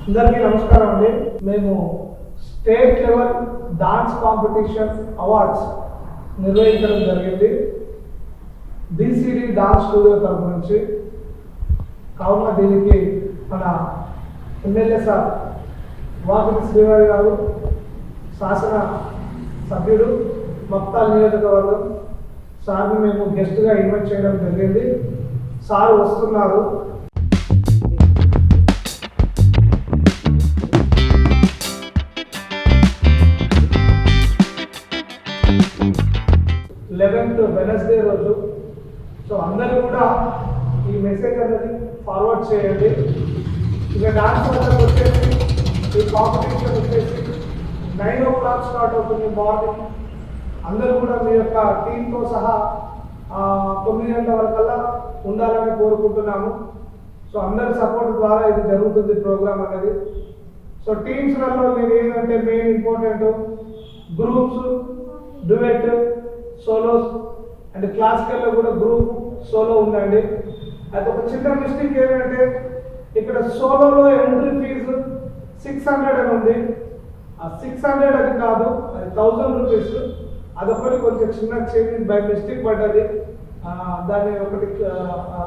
అందరికీ నమస్కారం అండి. మేము state level dance competition awards నిర్వహించడం జరిగింది బీసీడీ డాన్స్ స్టూడియో తరఫు నుంచి. కావున దీనికి మన ఎమ్మెల్యే సార్ వాకిటి శ్రీవారి గారు, శాసన సభ్యుడు, మక్తాల్ నియోజకవర్గం సార్ని మేము గెస్ట్గా ఇన్వైట్ చేయడం జరిగింది. సార్ వస్తున్నారు. వెనస్డే రోజు. సో అందరూ కూడా ఈ మెసేజ్ అనేది ఫార్వర్డ్ చేయండి. ఇక డాన్స్ వద్దకు వచ్చేసి ఈ కాంపిటీషన్ వచ్చేసి 9 o'clock స్టార్ట్ అవుతుంది మార్నింగ్. అందరూ కూడా మీ యొక్క టీంతో సహా 9 గంటల వరకల్లా ఉండాలని కోరుకుంటున్నాము. సో అందరి సపోర్ట్ ద్వారా ఇది జరుగుతుంది ప్రోగ్రామ్ అనేది. సో టీమ్స్లలో మీరు ఏంటంటే main important groups, duet, solos and క్లాసికల్లో కూడా గ్రూప్ సోలో ఉందండి. అది ఒక చిన్న మిస్టేక్ ఏంటంటే ఇక్కడ సోలోలో ఎంట్రీ ఫీజు 600 అని ఉంది. ఆ 600 అది కాదు, అది 1000 రూపీస్. అదొకటి కొంచెం చిన్న చేంజ్ బై మిస్టేక్ పడ్డది. దాన్ని ఒకటి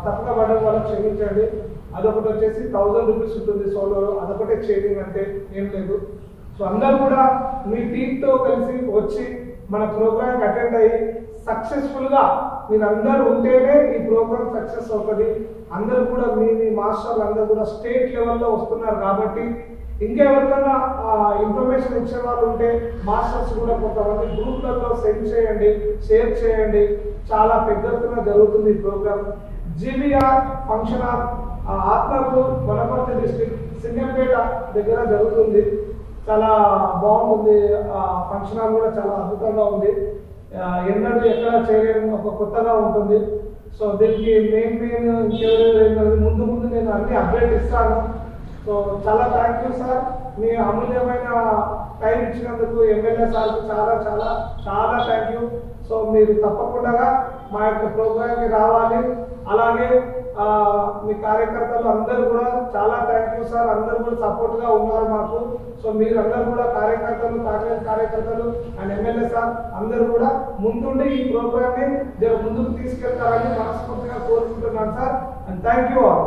తప్పుగా పడడం వల్ల క్షమించండి. అదొకటి వచ్చేసి 1000 రూపీస్ ఉంటుంది సోలోలో. అదొకటే చేంజింగ్, అంటే ఏం లేదు. సో అందరూ కూడా మీ టీంతో కలిసి వచ్చి మన ప్రోగ్రామ్ అటెండ్ అయ్యి సక్సెస్ఫుల్గా మీరు అందరూ ఉంటేనే ఈ ప్రోగ్రామ్ సక్సెస్ అవుతుంది. అందరూ కూడా మీ మాస్టర్లు అందరూ కూడా స్టేట్ లెవెల్లో వస్తున్నారు కాబట్టి ఇంకెవరికైనా ఇన్ఫర్మేషన్ ఇచ్చే వాళ్ళు ఉంటే మాస్టర్స్ కూడా కొంతమంది గ్రూప్లలో సెండ్ చేయండి, షేర్ చేయండి. చాలా పెద్ద ఎత్తున జరుగుతుంది ఈ program. GBR function hall, Atmakur, Wanaparthy district, Singampet దగ్గర జరుగుతుంది. చాలా బాగుంటుంది. ఫంక్షన్ హాల్ కూడా చాలా అద్భుతంగా ఉంది. ఎన్నడూ ఎక్కడ చేయలేని ఒక కొత్తగా ఉంటుంది. సో దీనికి మెయిన్ ఇంకెవరు ముందు నేను అన్ని అప్డేట్ ఇస్తాను. సో చాలా థ్యాంక్ యూ సార్, మీ అమూల్యమైన టైం ఇచ్చినందుకు ఎమ్మెల్యే సార్కు చాలా చాలా చాలా థ్యాంక్ యూ. సో మీరు తప్పకుండా మా యొక్క ప్రోగ్రామ్కి రావాలి. అలాగే మీ కార్యకర్తలు అందరూ కూడా చాలా థ్యాంక్ యూ సార్, అందరూ కూడా సపోర్ట్గా ఉన్నారు మాకు. సో మీరందరూ కూడా కార్యకర్తలు, కాంగ్రెస్ కార్యకర్తలు అండ్ ఎమ్మెల్యే సార్ అందరూ కూడా ముందుండి ఈ ప్రోగ్రామ్ని ముందుకు తీసుకెళ్తారని మనస్ఫూర్తిగా కోరుకుంటున్నాను sir. And thank you all.